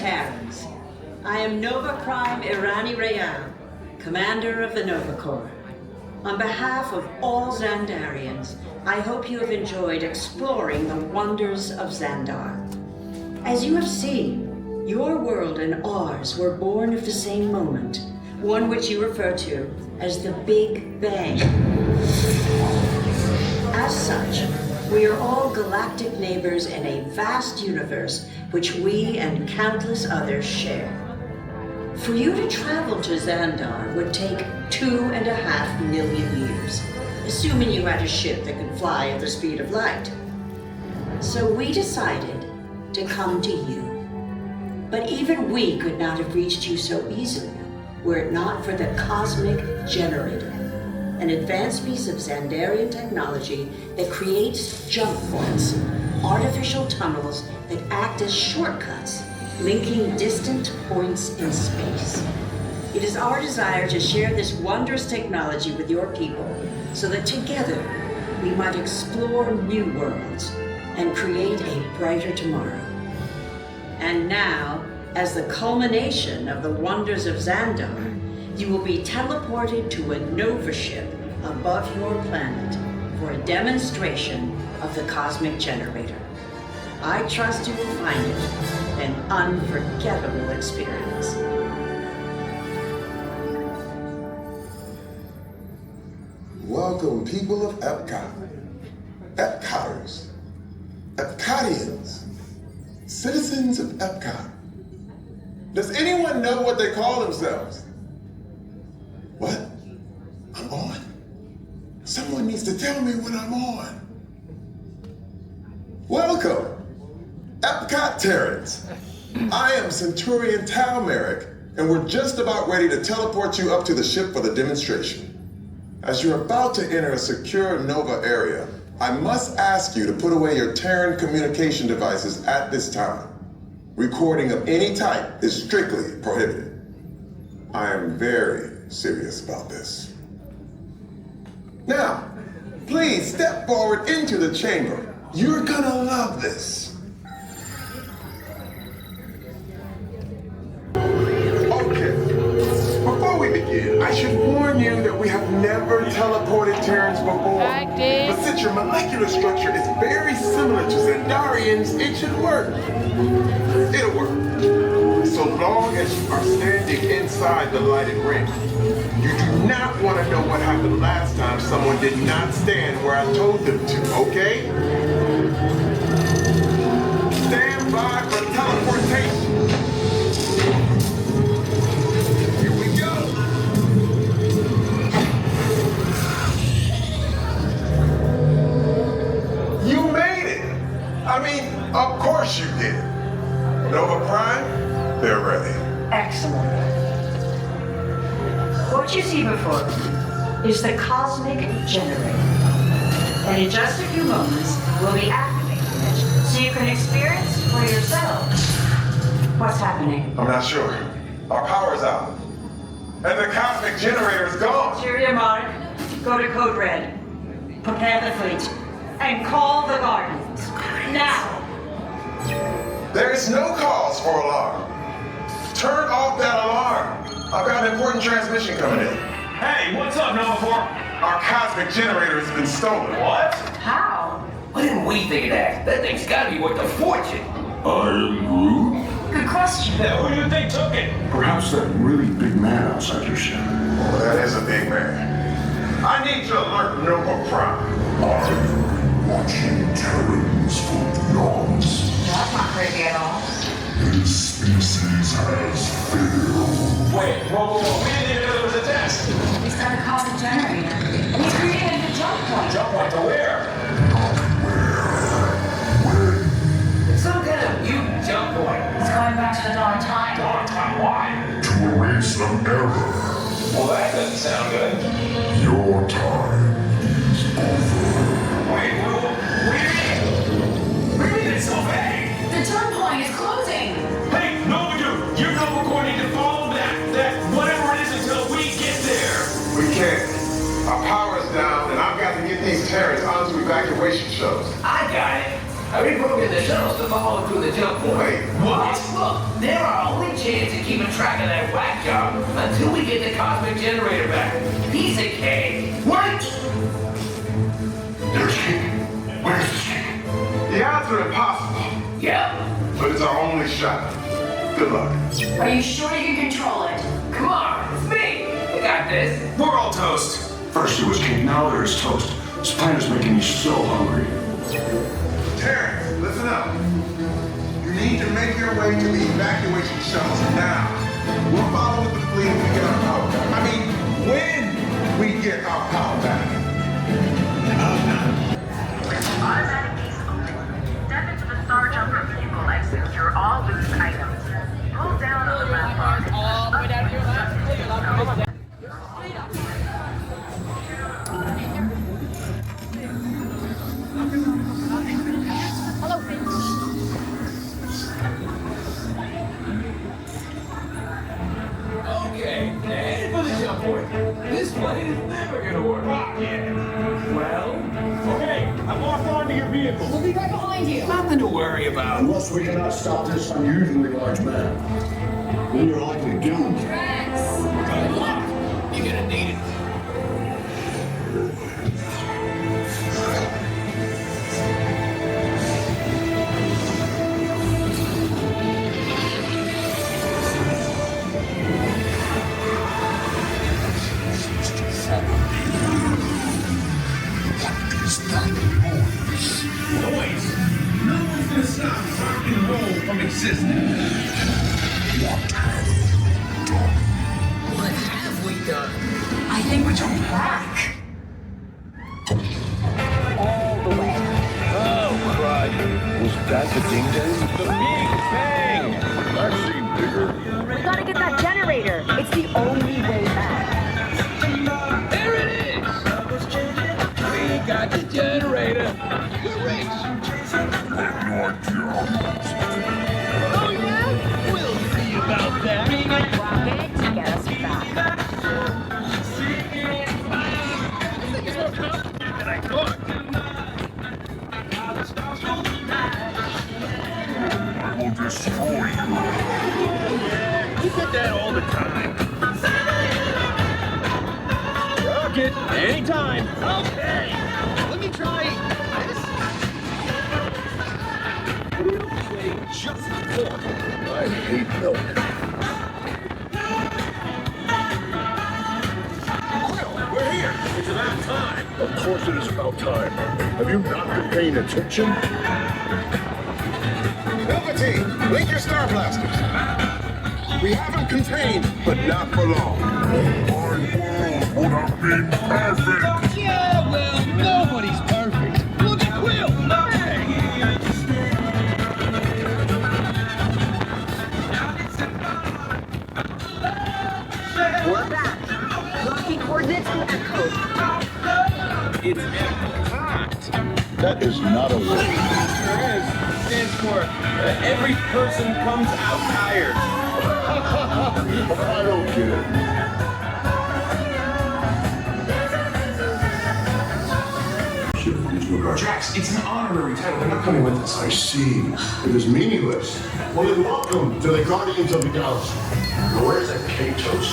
Terrans. I am Nova Prime Irani Rayal, Commander of the Nova Corps. On behalf of all Xandarians, I hope you have enjoyed exploring the wonders of Xandar. As you have seen, your world and ours were born of the same moment, one which you refer to as the Big Bang. As such, we are all galactic neighbors in a vast universe which we and countless others share. For you to travel to Xandar would take 2.5 million years, assuming you had a ship that could fly at the speed of light. So we decided to come to you. But even we could not have reached you so easily were it not for the Cosmic Generator, an advanced piece of Xandarian technology that creates jump points, artificial tunnels that act as shortcuts, linking distant points in space. It is our desire to share this wondrous technology with your people so that together we might explore new worlds and create a brighter tomorrow. And now, as the culmination of the wonders of Xandar, you will be teleported to a Nova ship above your planet for a demonstration of the Cosmic Generator. I trust you will find it an unforgettable experience. Welcome, people of EPCOT, EPCOTers, EPCOTians, citizens of EPCOT. Does anyone know what they call themselves? What? I'm on. Someone needs to tell me when I'm on. Welcome, EPCOT Terrans. I am Centurion Tal Merrick, and we're just about ready to teleport you up to the ship for the demonstration. As you're about to enter a secure Nova area, I must ask you to put away your Terran communication devices at this time. Recording of any type is strictly prohibited. I am very serious about this. Now, please step forward into the chamber. You're gonna love this. Okay, before we begin, I should warn you that we have never teleported Terrans before. But since your molecular structure is very similar to Xandarians, it should work. It'll work. So long as you are standing inside the lighted ring. You do not want to know what happened last time someone did not stand where I told them to, okay? Stand by for teleportation. Here we go. You made it. I mean, of course you did. Nova Prime, they're ready. Excellent. What you see before you is the Cosmic Generator. And in just a few moments, we'll be activating it so you can experience for yourself what's happening. I'm not sure. Our power's out. And the Cosmic Generator is gone. Cheerio, Mark. Go to Code Red. Prepare the fleet. And call the Guardians. Now! There is no cause for alarm. Turn off that alarm. I've got an important transmission coming in. Hey, what's up, Nova Corps? Our Cosmic Generator has been stolen. What? How? Why didn't we think of that? That thing's gotta be worth a fortune. I am Groot. Good question. Yeah, who do you think took it? Perhaps that really big man outside your ship. Oh, that is a big man. I need to alert Nova Prime. I've been watching Terrans for eons. That's not creepy at all. His species has failed. Wait, whoa. We didn't even know there was a test. He's got a Cosmic Generator. And he's created a jump point. Jump point to where? Not where. When. Some kind of mutant jump point. It's going back to the dawn of time. Long time, why? To erase an error. Well, that doesn't sound good. Your time is over. Wait, what do you mean? What do you mean it's so vague? The jump point is closing. Hey, Nova Dude, you're Nova Corps need to follow that whatever it is until we get there. We can't. Our power's down, and I've got to get these Terrans onto evacuation shuttles. I got it. I I reprogrammed the shuttles to follow through the jump point. Wait, what? Look, they're our only chance of keeping track of that whack job until we get the cosmic generator back. Piece of cake. What? There's King. Where's the King? The odds are impossible, Yep. but it's our only shot. Good luck. Are you sure you can control it? Come on, it's me. I got this. We're all toast. First it was King, now there's toast. This plan is making me so hungry. Terrence, listen up. You need to make your way to the evacuation shuttles now. We'll follow with the fleet when we get our power back. I mean, when we get our power back. Automatic gates open. Step into the Star Jumper vehicle and secure all loose items. Hold down on the left bar. All the way down to your left. Okay, and for the jump point. This plane is never gonna work. Well, Okay, I'm offline to your vehicle. We'll be right behind you. nothing to worry about. Unless we cannot stop this unusually large man, then you're likely doomed. Good luck. You're gonna need it. Boys, no one's gonna stop rock and roll from existing. What have we done? I think we're jumping back. All the way. Oh, crud. Was that the ding ding? The big bang! I've seen bigger. We gotta get that generator. It's the only way back. There it is! We got the generator. We're rich. Oh, yeah? We'll see about that. Rocket to get us back. It's more complicated than I thought. I will destroy you. You get that all the time. Rocket, anytime. Okay. Let me try this. Just for I hate milk. Quill, we're here. It's about time. Of course it is about time. Have you not been paying attention? Velveteen, link your star blasters. We have them contained, but not for long. My world would have been perfect. Yeah, well, nobody's perfect. Look at Quill. Hey. We're back. Locking coordinates and EPCOT. It's EPCOT. That is not a word. Sure is. Stands for every person comes out tired. I don't get it. Drax, it's an honorary title. They're not coming with us. I see. It is meaningless. Well, then welcome to the Guardians of the Galaxy. Now, where's that cake toast?